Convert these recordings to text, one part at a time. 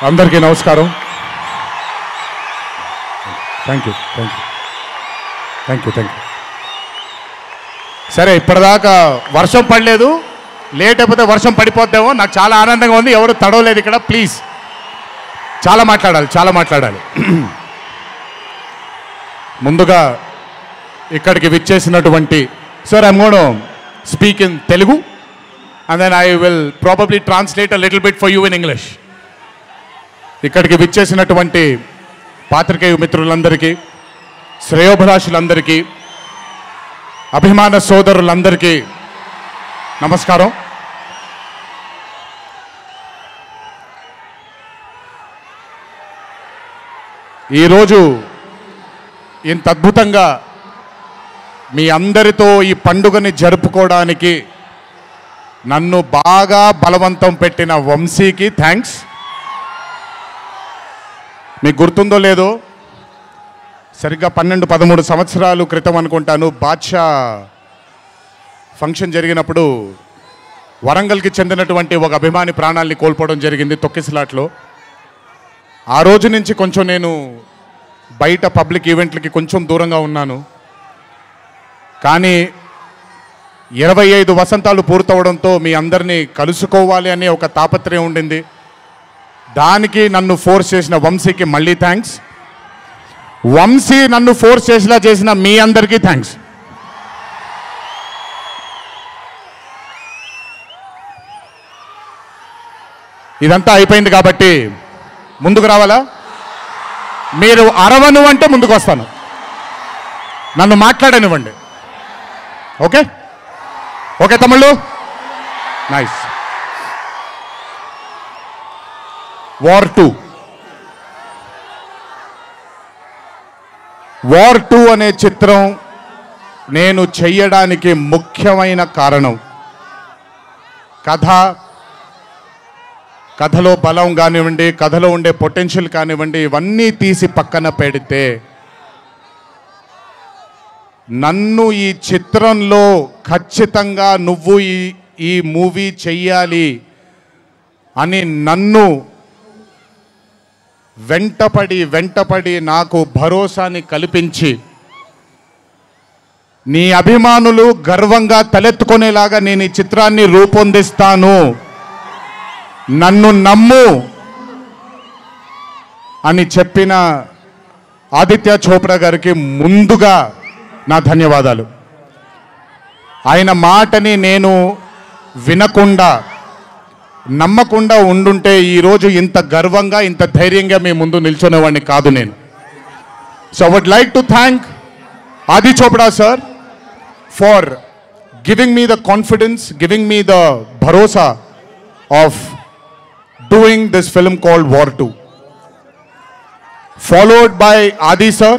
అందరికీ నమస్కారం. Thank you. సరే, ఇప్పటిదాకా వర్షం పడలేదు, లేట్ అయిపోతే వర్షం పడిపోద్దేమో. నాకు చాలా ఆనందంగా ఉంది. ఎవరు తడవలేదు ఇక్కడ. ప్లీజ్, చాలా మాట్లాడాలి. ముందుగా ఇక్కడికి విచ్చేసినటువంటి sir, I'm gonna speak in Telugu and then I will probably translate a little bit for you in English. ఇక్కడికి విచ్చేసినటువంటి పాత్రికేయ మిత్రులందరికీ, శ్రేయోభిలాషులందరికీ, అభిమాన సోదరులందరికీ నమస్కారం. ఈరోజు ఇంత అద్భుతంగా మీ అందరితో ఈ పండుగని జరుపుకోవడానికి నన్ను బాగా బలవంతం పెట్టిన వంశీకి థ్యాంక్స్. మీకు గుర్తుందో లేదో, సరిగ్గా 12-13 సంవత్సరాల క్రితం అనుకుంటాను, బాద్షా ఫంక్షన్ జరిగినప్పుడు వరంగల్కి చెందినటువంటి ఒక అభిమాని ప్రాణాల్ని కోల్పోవడం జరిగింది తొక్కిసలాట్లో. ఆ రోజు నుంచి కొంచెం నేను బయట పబ్లిక్ ఈవెంట్లకి కొంచెం దూరంగా ఉన్నాను. కానీ 25 వసంతాలు పూర్తవడంతో మీ అందరినీ కలుసుకోవాలి అనే ఒక తాపత్రయం ఉండింది. దానికి నన్ను ఫోర్స్ చేసిన వంశీకి మళ్ళీ థ్యాంక్స్. వంశీ నన్ను ఫోర్స్ చేసేలా చేసిన మీ అందరికీ థ్యాంక్స్. ఇదంతా అయిపోయింది కాబట్టి ముందుకు రావాలా? మీరు అరవను అంటే ముందుకు వస్తాను, నన్ను మాట్లాడనివ్వండి. ఓకే తమ్ముళ్ళు, నైస్. వార్ 2 అనే చిత్రం నేను చెయ్యడానికి ముఖ్యమైన కారణం కథలో బలం కానివ్వండి, కథలో ఉండే పొటెన్షియల్ కానివ్వండి, ఇవన్నీ తీసి పక్కన పెడితే నన్ను ఈ చిత్రంలో ఖచ్చితంగా నువ్వు ఈ మూవీ చెయ్యాలి అని నన్ను వెంటపడి నాకు భరోసాని కల్పించి, నీ అభిమానులు గర్వంగా తలెత్తుకునేలాగా నేను ఈ చిత్రాన్ని రూపొందిస్తాను, నన్ను నమ్ము అని చెప్పిన ఆదిత్య చోప్రా గారికి ముందుగా నా ధన్యవాదాలు. ఆయన మాటని నేను వినకుండా నమ్మకుండా ఉండుంటే ఈరోజు ఇంత గర్వంగా ఇంత ధైర్యంగా మీ ముందు నిల్చునేవాడిని కాదు నేను. So I would like to thank Adi Chopra sir for giving me the confidence, giving me the భరోసా of doing this film called War 2. Followed by Adi sir,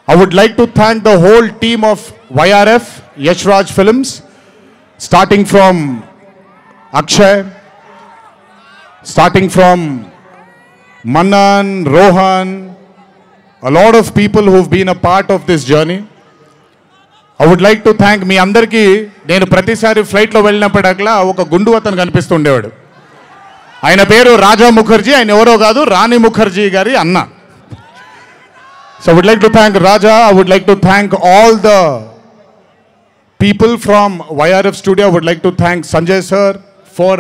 I would like to thank the whole team of YRF, Yash Raj Films, starting from Akshay, starting from Manan, Rohan, a lot of people who've been a part of this journey. I would like to thank మీ అందరికీ. నేను ప్రతిసారి ఫ్లైట్లో వెళ్ళినప్పుడల్లా ఒక గుండు అతను కనిపిస్తుండేవాడు. ఆయన పేరు రాజా ముఖర్జీ, ఆయన ఎవరో కాదు, రాణి ముఖర్జీ గారి అన్న. So I would like to thank Raja. I would like to thank all the people from YRF studio. I would like to thank Sanjay sir for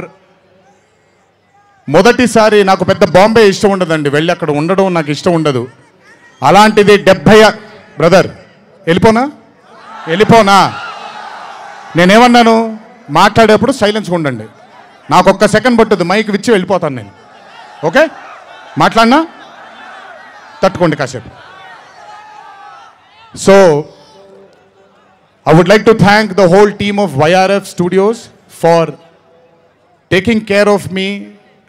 మొదటిసారి. నాకు పెద్ద బాంబే ఇష్టం ఉండదండి, వెళ్ళి అక్కడ ఉండడం నాకు ఇష్టం ఉండదు. అలాంటిది 70 బ్రదర్ వెళ్ళిపోనా? నేనేమన్నాను, మాట్లాడేప్పుడు సైలెన్స్గా ఉండండి. నాకు ఒక్క సెకండ్ పట్టుద్ది, మైక్ విచ్చి వెళ్ళిపోతాను నేను. ఓకే, మాట్లాడినా తట్టుకోండి కాసేపు. So I would like to thank the whole team of YRF Studios for taking care of me,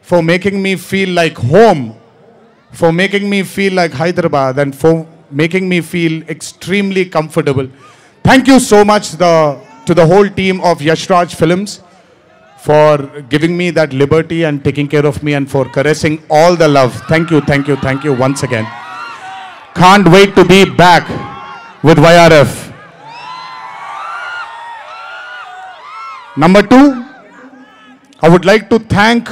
for making me feel like home, for making me feel like Hyderabad, and for making me feel extremely comfortable. Thank you so much to the whole team of Yash Raj Films for giving me that liberty and taking care of me and for caressing all the love. Thank you once again. Can't wait to be back with YRF. Number two, I would like to thank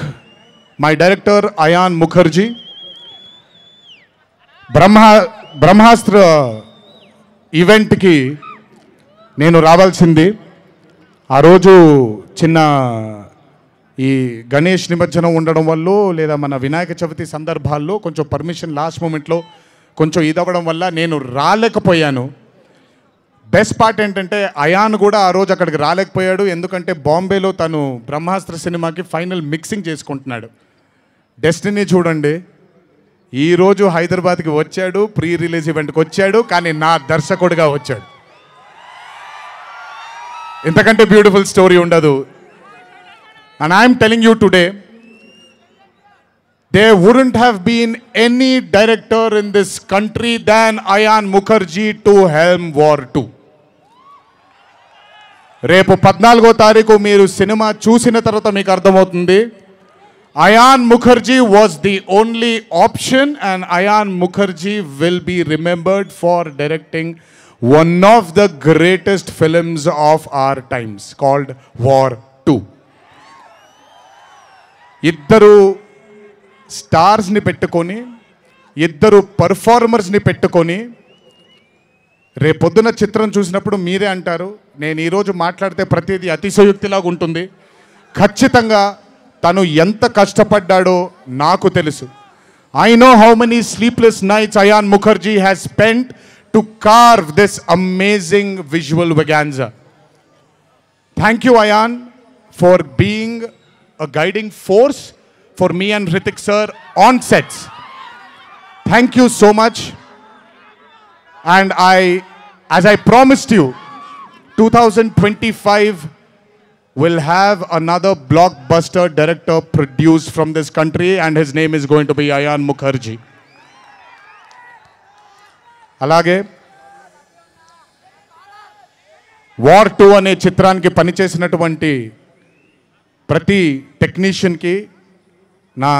my director Ayan Mukherjee. బ్రహ్మాస్త్ర ఈవెంట్కి నేను రావాల్సింది. ఆ రోజు చిన్న ఈ గణేష్ నిమజ్జనం ఉండడం వల్ల లేదా మన వినాయక చవితి సందర్భాల్లో కొంచెం పర్మిషన్ లాస్ట్ మూమెంట్లో కొంచెం ఇదవ్వడం వల్ల నేను రాలేకపోయాను. బెస్ట్ పార్ట్ ఏంటంటే అయాన్ కూడా ఆ రోజు అక్కడికి రాలేకపోయాడు. ఎందుకంటే బాంబేలో తను బ్రహ్మాస్త్ర సినిమాకి ఫైనల్ మిక్సింగ్ చేసుకుంటున్నాడు. డెస్టినీ చూడండి, ఈరోజు హైదరాబాద్కి వచ్చాడు, ప్రీ రిలీజ్ ఈవెంట్కి వచ్చాడు, కానీ నా దర్శకుడిగా వచ్చాడు. ఇంతకంటే బ్యూటిఫుల్ స్టోరీ ఉండదు. And I'm telling you today, there wouldn't have been any director in this country than Ayan Mukherjee to helm War 2. రేపు 14వ తారీఖు మీరు సినిమా చూసిన తర్వాత మీకు అర్థమవుతుంది. Ayan Mukherjee was the only option, and Ayan Mukherjee will be remembered for directing one of the greatest films of our times called War 2. ఇద్దరు స్టార్స్ని పెట్టుకొని, ఇద్దరు పర్ఫార్మర్స్ని పెట్టుకొని రేపొద్దున చిత్రం చూసినప్పుడు మీరే అంటారు, నేను ఈరోజు మాట్లాడితే ప్రతిదీ అతిశయోక్తిలాగా ఉంటుంది. ఖచ్చితంగా తను ఎంత కష్టపడ్డాడో నాకు తెలుసు. I know how many sleepless nights Ayan Mukherjee has spent to carve this amazing visual vaganza. Thank you, Ayan, for being a guiding force for me and Hrithik sir on sets. Thank you so much. And as I promised you, 2025 will have another blockbuster director produced from this country, and his name is going to be Ayan Mukherjee. అలాగే War 2 అనే చిత్రానికి పనిచేసినటువంటి ప్రతి టెక్నీషియన్కి నా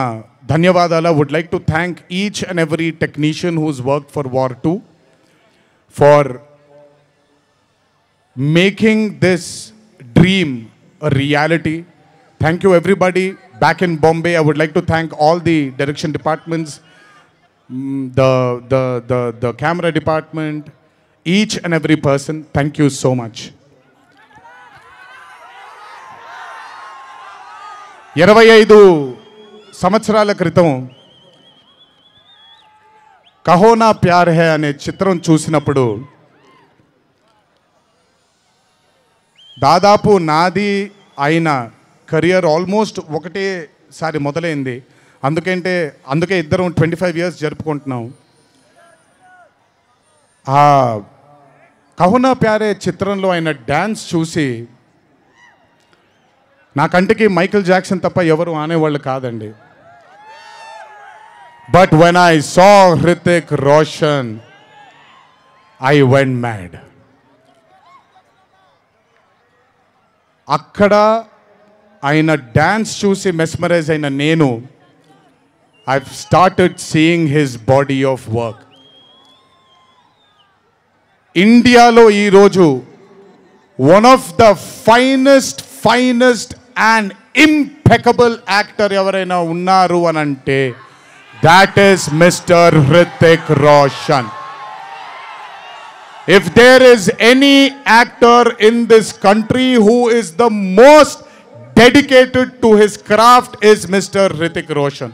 ధన్యవాదాలు. I would like to thank each and every technician who's worked for War 2 for making this dream a reality. Thank you everybody back in Bombay. I would like to thank all the direction departments, the camera department, each and every person. Thank you so much. 25 సంవత్సరాల క్రితం కహో నా ప్యార్ high అనే చిత్రం చూసినప్పుడు దాదాపు నాది అయిన career almost ఒకటేసారి మొదలైంది. అందుకే ఇద్దరం 25 years జరుపుకుంటున్నాం. ఆ కహో నా ప్యార్ హై చిత్రంలో ఆయన డ్యాన్స్ చూసి నా కంటికి మైకేల్ జాక్సన్ తప్ప ఎవరు ఆనేవాళ్ళు కాదండి. But when I saw Hrithik Roshan I went mad. అక్కడ ఆయన డ్యాన్స్ చూసి మెస్మరైజ్ అయిన నేను I started seeing his body of work. ఇండియాలో ఈరోజు one of the finest and impeccable actor ఎవరైనా ఉన్నారు అని అంటే that is Mr. Hrithik Roshan. If there is any actor in this country who is the most dedicated to his craft is Mr. Hrithik Roshan.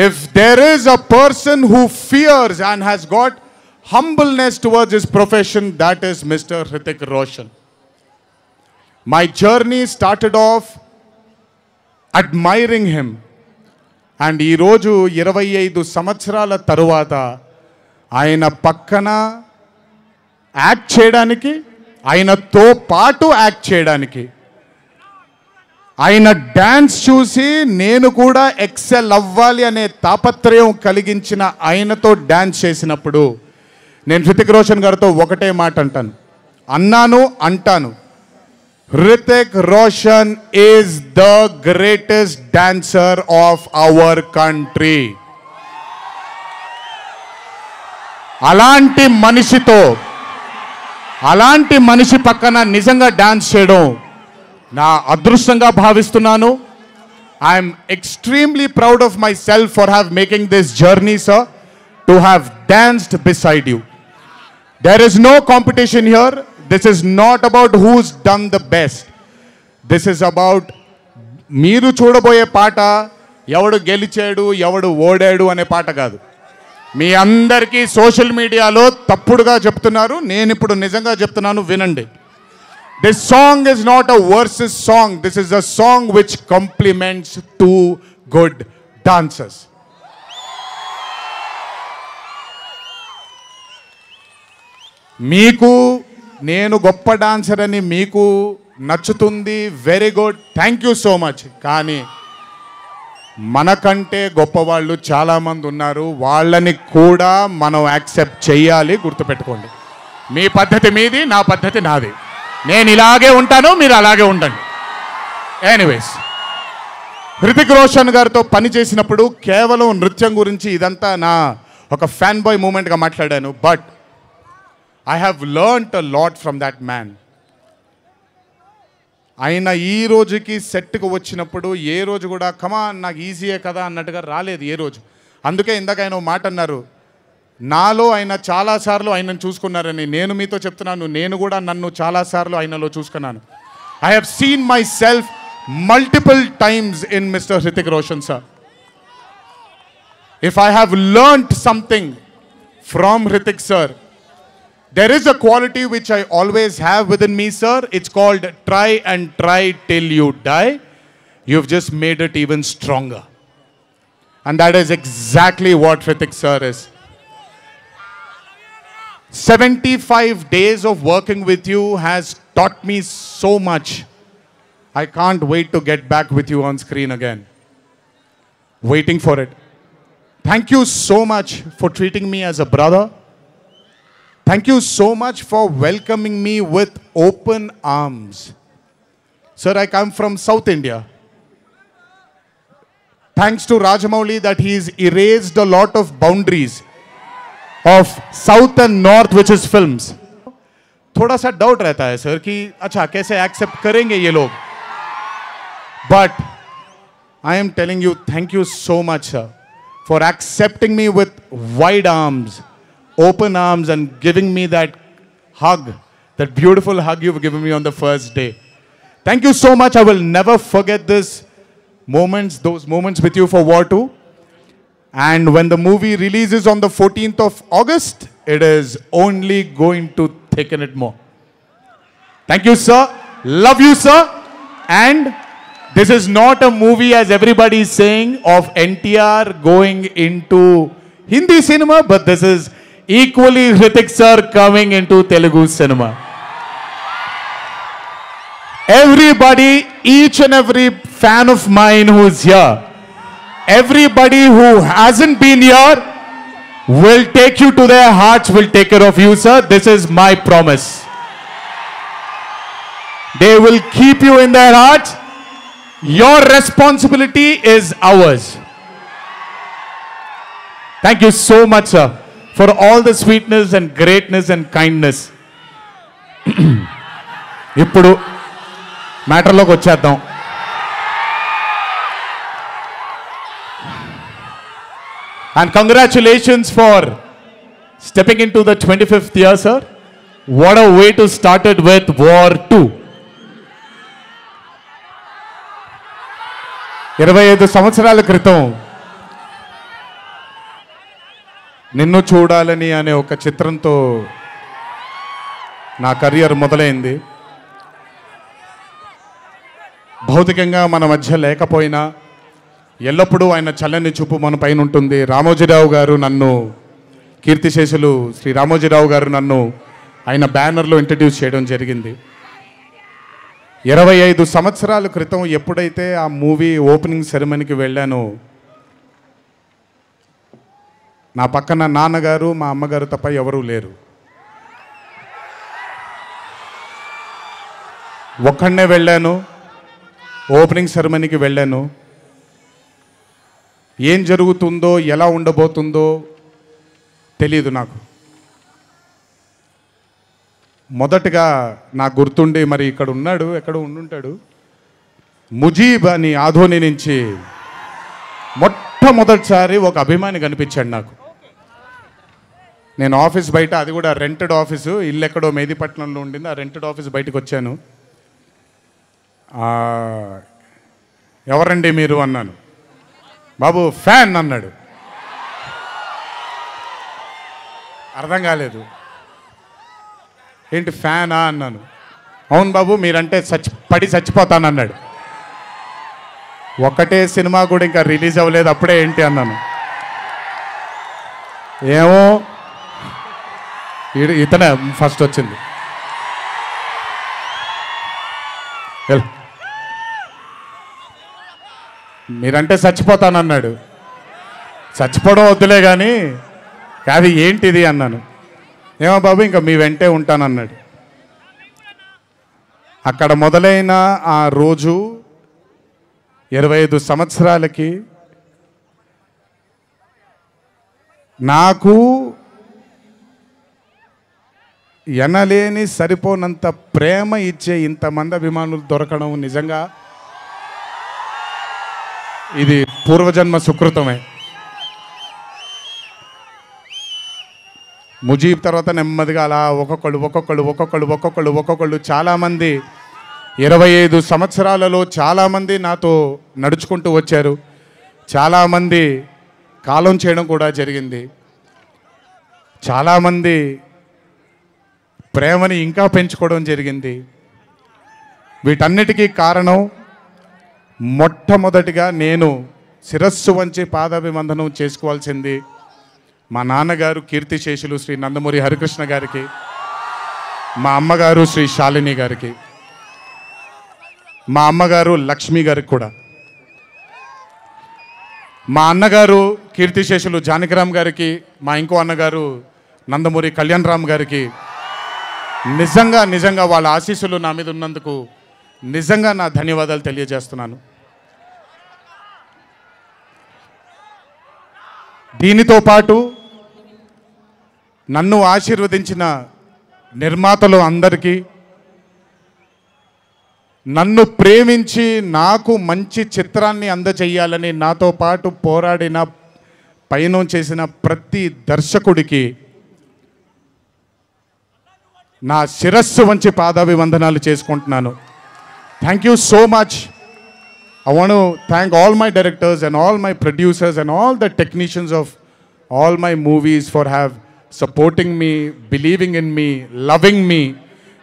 If there is a person who fears and has got humbleness towards his profession, that is Mr. Hrithik Roshan. My journey started off admiring him. And ఈరోజు 25 సంవత్సరాల తరువాత ఆయన పక్కన act చేయడానికి, ఆయనతో పాటు act చేయడానికి, ఆయన డ్యాన్స్ చూసి నేను కూడా ఎక్సెల్ అవ్వాలి అనే తాపత్రయం కలిగించిన ఆయనతో డ్యాన్స్ చేసినప్పుడు నేను హృతిక్ రోషన్ గారితో ఒకటే మాట అంటాను, Hrithik Roshan is the greatest dancer of our country. అలాంటి మనిషితో అలాంటి మనిషి పక్కన నిజంగా డాన్స్ చేయడం నా అదృష్టంగా భావిస్తున్నాను. I'm extremely proud of myself for have making this journey sir, to have danced beside you. There is no competition here. This is not about who's done the best. This is about మీరు చూడబోయే పాట ఎవడు గెలిచాడు ఎవడు ఓడాడు అనే పాట కాదు. మీ అందరికీ సోషల్ మీడియాలో తప్పుడుగా చెప్తున్నారు, నేను ఇప్పుడు నిజంగా చెప్తున్నాను, వినండి. This song is not a versus song. This is a song which compliments too good dancers. మీకు నేను గొప్ప డాన్సర్ అని మీకు నచ్చుతుంది, very good, thank you so much. కానీ మనకంటే గొప్పవాళ్ళు చాలామంది ఉన్నారు, వాళ్ళని కూడా మనం యాక్సెప్ట్ చేయాలి. గుర్తుపెట్టుకోండి, మీ పద్ధతి మీది, నా పద్ధతి నాది. నేను ఇలాగే ఉంటాను, మీరు అలాగే ఉండండి. ఎనీవేస్, హృతిక్ రోషన్ గారితో పని చేసినప్పుడు కేవలం నృత్యం గురించి ఇదంతా నా ఒక ఫ్యాన్ బాయ్ మూమెంట్గా మాట్లాడాను. But I have learned a lot from that man. ఆయన ఈ రోజుకి సెట్కి వచ్చినప్పుడు ఏ రోజు కూడా కమాన్ నాకు ఈజీయే కదా అన్నట్టుగా రాలేదు ఏ రోజు. అందుకే ఇందాక ఆయన మాట అన్నారు, నాలో ఆయన చాలాసార్లు ఆయనను చూసుకున్నారని. నేను మీతో చెప్తున్నాను, నేను కూడా నన్ను చాలాసార్లు ఆయనలో చూసుకున్నాను. I have seen my self multiple times in mister Hrithik Roshan sir. If I have learned something from Hrithik sir, there is a quality which I always have within me, sir. It's called try and try till you die. You've just made it even stronger. And that is exactly what Hritik sir is. 75 days of working with you has taught me so much. I can't wait to get back with you on screen again. Waiting for it. Thank you so much for treating me as a brother. Thank you so much for welcoming me with open arms. Sir, I come from South India. Thanks to Rajamouli that he's erased a lot of boundaries of South and North, which is films. थोड़ा सा doubt रहता है sir कि अच्छा कैसे accept करेंगे ये लोग. But I am telling you, thank you so much sir for accepting me with wide arms, open arms, and giving me that hug, that beautiful hug you've given me on the first day. Thank you so much. I will never forget those moments with you for War 2. And when the movie releases on the 14th of August, it is only going to thicken it more. Thank you, sir. Love you, sir. And this is not a movie, as everybody is saying, of NTR going into Hindi cinema, but this is equally Hritik sir coming into Telugu cinema. Everybody, each and every fan of mine who is here, everybody who hasn't been here will take you to their hearts, will take care of you, sir. This is my promise. They will keep you in their hearts. Your responsibility is ours. Thank you so much, sir, for all the sweetness and greatness and kindness. ఇప్పుడు మ్యాటర్లోకి వచ్చేద్దాం. And congratulations for stepping into the 25th year, sir. What a way to start it with War 2. 25 సంవత్సరాల క్రితం నిన్ను చూడాలని అనే ఒక చిత్రంతో నా కెరియర్ మొదలైంది. భౌతికంగా మన మధ్య లేకపోయినా ఎల్లప్పుడూ ఆయన చల్లని చూపు మన పైన ఉంటుంది. రామోజీరావు గారు నన్ను, కీర్తిశేషులు శ్రీ రామోజీరావు గారు నన్ను ఆయన బ్యానర్లో ఇంట్రడ్యూస్ చేయడం జరిగింది. 25 సంవత్సరాల క్రితం ఎప్పుడైతే ఆ మూవీ ఓపెనింగ్ సెరమనీకి వెళ్ళానో, నా పక్కన నాన్నగారు మా అమ్మగారు తప్ప ఎవరూ లేరు. ఒక్కడనే వెళ్ళాను, ఓపెనింగ్ సెరమనీకి వెళ్ళాను. ఏం జరుగుతుందో ఎలా ఉండబోతుందో తెలియదు నాకు. మొదటగా నాకు గుర్తుండి, మరి ఇక్కడ ఉన్నాడు, ఎక్కడ ఉండుంటాడు, ముజీబ్ అని ఆధోని నుంచి మొట్టమొదటిసారి ఒక అభిమాని కనిపించాడు నాకు. నేను ఆఫీస్ బయట, అది కూడా రెంటెడ్ ఆఫీసు, ఇల్లు ఎక్కడో మేదీపట్నంలో ఉండింది, ఆ రెంటెడ్ ఆఫీస్ బయటకు వచ్చాను. ఎవరండి మీరు అన్నాను. బాబు ఫ్యాన్ అన్నాడు. అర్థం కాలేదు. ఏంటి ఫ్యానా అన్నాను. అవును బాబు, మీరంటే పడి చచ్చిపోతానన్నాడు. ఒక్కటే సినిమా కూడా ఇంకా రిలీజ్ అవ్వలేదు, అప్పుడే ఏంటి అన్నాను. ఏమో ఇతనే ఫస్ట్ వచ్చింది. మీరంటే చచ్చిపోతానన్నాడు. చచ్చిపోవడం వద్దులే కానీ కాదు ఏంటిది అన్నాను. ఏమో బాబు ఇంకా మీ వెంటే ఉంటానన్నాడు. అక్కడ మొదలైన ఆ రోజు 25 సంవత్సరాలకి నాకు ఎనలేని సరిపోనంత ప్రేమ ఇచ్చే ఇంతమంది అభిమానులు దొరకడం నిజంగా ఇది పూర్వజన్మ సుకృతమే. ముజీబ్ తర్వాత నెమ్మదిగా అలా ఒక్కొక్కళ్ళు చాలామంది 25 సంవత్సరాలలో చాలామంది నాతో నడుచుకుంటూ వచ్చారు. చాలామంది కాలం చేయడం కూడా జరిగింది. చాలామంది ప్రేమని ఇంకా పెంచుకోవడం జరిగింది. వీటన్నిటికీ కారణం మొట్టమొదటిగా నేను శిరస్సు వంచి పాదాభివందనం చేసుకోవాల్సింది మా నాన్నగారు కీర్తిశేషులు శ్రీ నందమూరి హరికృష్ణ గారికి, మా అమ్మగారు శ్రీ శాలిని గారికి, మా అమ్మగారు లక్ష్మి గారికి కూడా, మా అన్నగారు కీర్తిశేషులు జానకిరామ్ గారికి, మా ఇంకో అన్నగారు నందమూరి కళ్యాణ్ రామ్ గారికి నిజంగా వాళ్ళ ఆశీస్సులు నా మీద ఉన్నందుకు నిజంగా నా ధన్యవాదాలు తెలియజేస్తున్నాను. దీనితో పాటు నన్ను ఆశీర్వదించిన నిర్మాతలు అందరికీ, నన్ను ప్రేమించి నాకు మంచి చిత్రాన్ని అందజేయాలని నాతో పాటు పోరాడిన పయనం చేసిన ప్రతి దర్శకుడికి నా శిరస్సు వంచి పాదాభివందనాలు చేసుకుంటున్నాను. Thank you so much. I want to thank all my directors and all my producers and all the technicians of all my movies for supporting me, believing in me, loving me.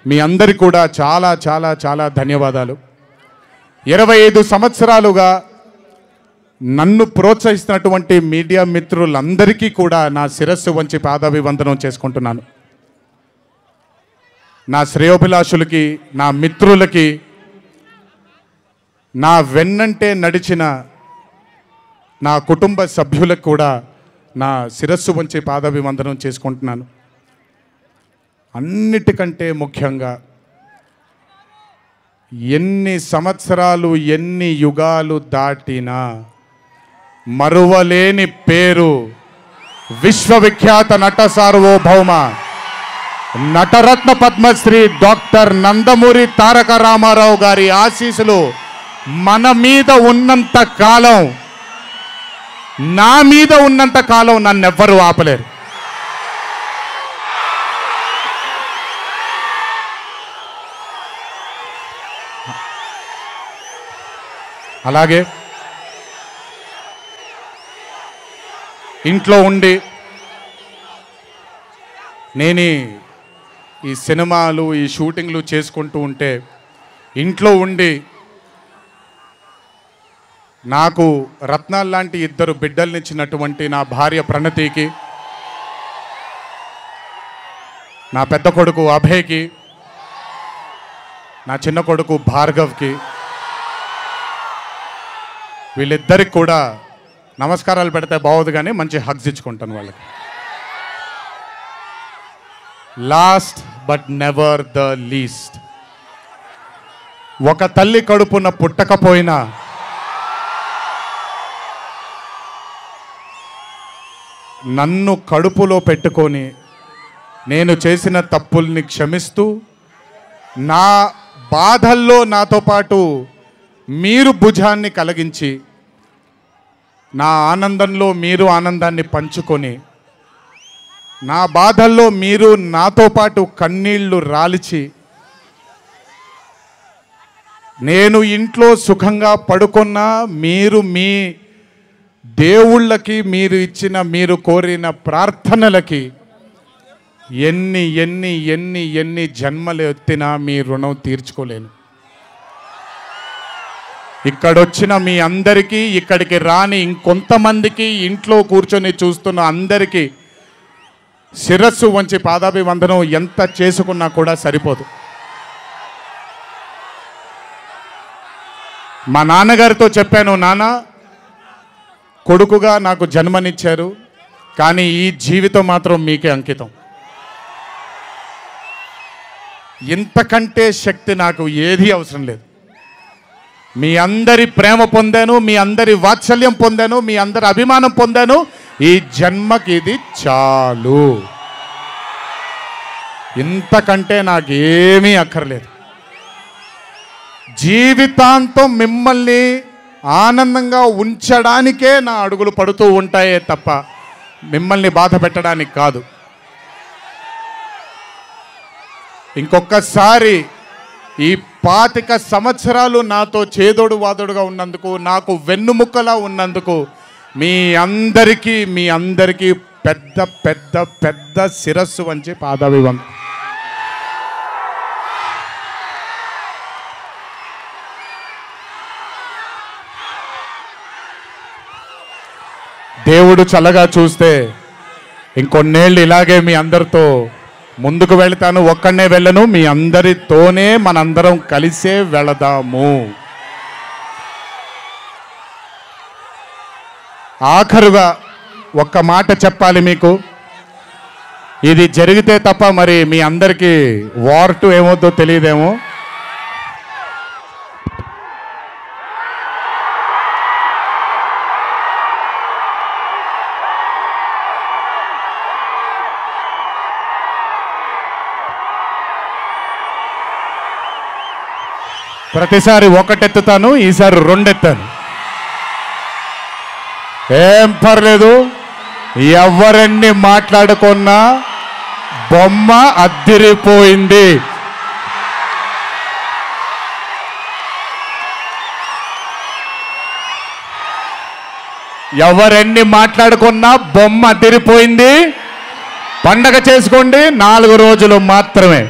మీ అందరికీ కూడా చాలా చాలా చాలా ధన్యవాదాలు. 25 సంవత్సరాలుగా నన్ను ప్రోత్సహిస్తున్నటువంటి media మిత్రులందరికీ కూడా నా శిరస్సు వంచి పాదాభివందనం చేసుకుంటున్నాను. నా శ్రేయోభిలాషులకి, నా మిత్రులకి, నా వెన్నంటే నడిచిన నా కుటుంబ సభ్యులకు కూడా నా శిరస్సు వంచి పాదాభివందనం చేసుకుంటున్నాను. అన్నిటికంటే ముఖ్యంగా ఎన్ని సంవత్సరాలు ఎన్ని యుగాలు దాటినా మరువలేని పేరు విశ్వవిఖ్యాత నట సార్వభౌమ నటరత్న పద్మశ్రీ డాక్టర్ నందమూరి తారక రామారావు గారి ఆశీస్సులు మన మీద ఉన్నంత కాలం, నా మీద ఉన్నంత కాలం నన్నెవ్వరూ ఆపలేరు. అలాగే ఇంట్లో ఉండి నేను ఈ సినిమాలు, ఈ షూటింగ్లు చేసుకుంటూ ఉంటే, ఇంట్లో ఉండి నాకు రత్నాలు లాంటి 2 బిడ్డల్నిచ్చినటువంటి నా భార్య ప్రణతికి, నా పెద్ద కొడుకు అభయ్కి, నా చిన్న కొడుకు భార్గవ్కి, వీళ్ళిద్దరికి కూడా నమస్కారాలు పెడితే బాగోదు కానీ మంచి హగ్స్ ఇచ్చుకుంటాను వాళ్ళకి. Last but never the least, ఒక తల్లి కడుపున పుట్టకపోయినా నన్ను కడుపులో పెట్టుకొని నేను చేసిన తప్పుల్ని క్షమిస్తూ నా బాధల్లో నాతో పాటు మీరు భుజాన్ని కలిగించి నా ఆనందంలో మీరు ఆనందాన్ని పంచుకొని నా బాధల్లో మీరు నాతో పాటు కన్నీళ్లు రాల్చి నేను ఇంట్లో సుఖంగా పడుకున్నా మీరు మీ దేవుళ్ళకి మీరు ఇచ్చిన మీరు కోరిన ప్రార్థనలకి ఎన్ని ఎన్ని ఎన్ని ఎన్ని జన్మలు ఎత్తినా మీ రుణం తీర్చుకోలేను. ఇక్కడొచ్చిన మీ అందరికీ, ఇక్కడికి రాని ఇంకొంతమందికి, ఇంట్లో కూర్చొని చూస్తున్న అందరికీ శిరస్సు వంచి పాదాభివందనం ఎంత చేసుకున్నా కూడా సరిపోదు. మా నాన్నగారితో చెప్పాను, నాన్న కొడుకుగా నాకు జన్మనిచ్చారు, కానీ ఈ జీవితం మాత్రం మీకే అంకితం. ఇంతకంటే శక్తి నాకు ఏది అవసరం లేదు. మీ అందరి ప్రేమ పొందాను, మీ అందరి వాత్సల్యం పొందాను, మీ అందరి అభిమానం పొందాను. ఈ జన్మకి ఇది చాలు. ఇంతకంటే నాకేమీ అక్కర్లేదు. జీవితాంతం మిమ్మల్ని ఆనందంగా ఉంచడానికే నా అడుగులు పడుతూ ఉంటాయే తప్ప మిమ్మల్ని బాధ పెట్టడానికి కాదు. ఇంకొకసారి ఈ 25 సంవత్సరాలు నాతో చేదోడు వాదోడుగా ఉన్నందుకు, నాకు వెన్నుముక్కలా ఉన్నందుకు మీ అందరికీ పెద్ద పెద్ద పెద్ద శిరస్సు వంచి పాదాభివందనం. దేవుడు చల్లగా చూస్తే ఇంకొన్నేళ్ళు ఇలాగే మీ అందరితో ముందుకు వెళ్తాను. ఒక్కడనే వెళ్ళను, మీ అందరితోనే మనందరం కలిసే వెళదాము. ఆఖరుగా ఒక్క మాట చెప్పాలి మీకు. ఇది జరిగితే తప్ప మరి మీ అందరికీ వార్ 2 ఏమవుతుందో తెలియదేమో. ప్రతిసారి ఒకటెత్తుతాను, ఈసారి 2 ఎత్తాను. ఏం పర్లేదు, ఎవరెన్ని మాట్లాడుకున్నా బొమ్మ అద్దిరిపోయింది. ఎవరెన్ని మాట్లాడుకున్నా బొమ్మ అద్దిరిపోయింది. పండగ చేసుకోండి, 4 రోజులు మాత్రమే.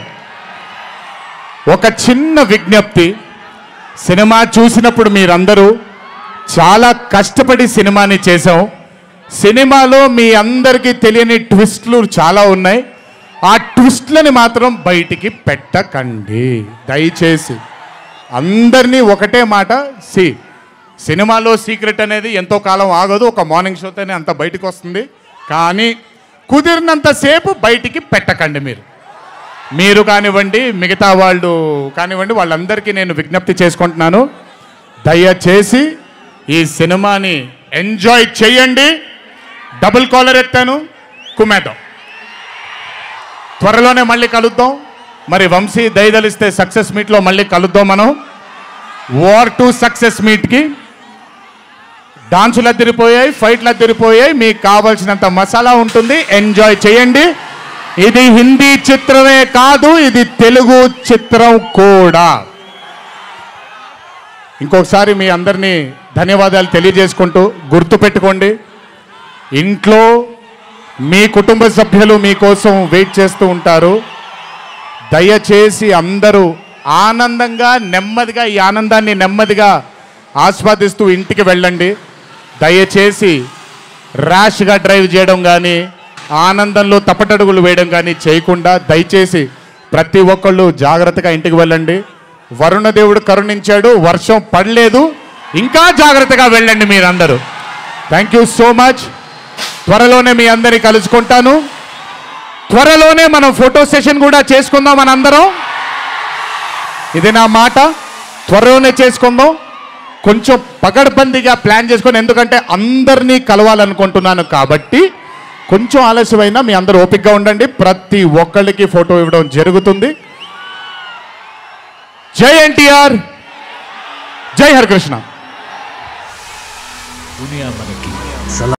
ఒక చిన్న విజ్ఞప్తి, సినిమా చూసినప్పుడు మీరందరూ చాలా కష్టపడి సినిమాని చేశాం. సినిమాలో మీ అందరికీ తెలియని ట్విస్ట్లు చాలా ఉన్నాయి. ఆ ట్విస్ట్లని మాత్రం బయటికి పెట్టకండి దయచేసి. అందరినీ ఒకటే మాట, సినిమాలో సీక్రెట్ అనేది ఎంతో కాలం ఆగదు, ఒక మార్నింగ్ షోతోనే అంత బయటికి వస్తుంది. కానీ కుదిరినంతసేపు బయటికి పెట్టకండి. మీరు కానివ్వండి, మిగతా వాళ్ళు కానివ్వండి, వాళ్ళందరికీ నేను విజ్ఞప్తి చేసుకుంటున్నాను, దయచేసి ఈ సినిమాని ఎంజాయ్ చేయండి. డబుల్ కాలర్ ఎత్తాను, కుమ్మేద్దాం. త్వరలోనే మళ్ళీ కలుద్దాం. మరి వంశీ దయదలిస్తే సక్సెస్ మీట్లో మళ్ళీ కలుద్దాం. మనం వార్ 2 సక్సెస్ మీట్కి డాన్సులు అద్దరిపోయాయి, ఫైట్లు అద్దరిపోయాయి. మీకు కావాల్సినంత మసాలా ఉంటుంది, ఎంజాయ్ చేయండి. ఇది హిందీ చిత్రమే కాదు, ఇది తెలుగు చిత్రం కూడా. ఇంకొకసారి మీ అందరినీ ధన్యవాదాలు తెలియజేసుకుంటూ, గుర్తుపెట్టుకోండి, ఇంట్లో మీ కుటుంబ సభ్యులు మీకోసం వెయిట్ చేస్తూ ఉంటారు. దయచేసి అందరూ ఆనందంగా నెమ్మదిగా ఈ ఆనందాన్ని నెమ్మదిగా ఆస్వాదిస్తూ ఇంటికి వెళ్ళండి. దయచేసి ర్యాష్గా డ్రైవ్ చేయడం కానీ, ఆనందంలో తప్పటడుగులు వేయడం కానీ చేయకుండా దయచేసి ప్రతి ఒక్కళ్ళు జాగ్రత్తగా ఇంటికి వెళ్ళండి. వరుణదేవుడు కరుణించాడు, వర్షం పడలేదు, ఇంకా జాగ్రత్తగా వెళ్ళండి మీరందరూ. Thank you so much. త్వరలోనే మీ అందరినీ కలుసుకుంటాను. త్వరలోనే మనం ఫోటో సెషన్ కూడా చేసుకుందాం మనందరం. ఇది నా మాట, త్వరలోనే చేసుకుందాం. కొంచెం పగడ్బందీగా ప్లాన్ చేసుకొని, ఎందుకంటే అందరినీ కలవాలనుకుంటున్నాను కాబట్టి కొంచెం ఆలస్యమైనా మీ అందరూ ఓపికగా ఉండండి. ప్రతి ఒక్కళ్ళకి ఫోటో ఇవ్వడం జరుగుతుంది. జై ఎన్టీఆర్, జై హరికృష్ణ.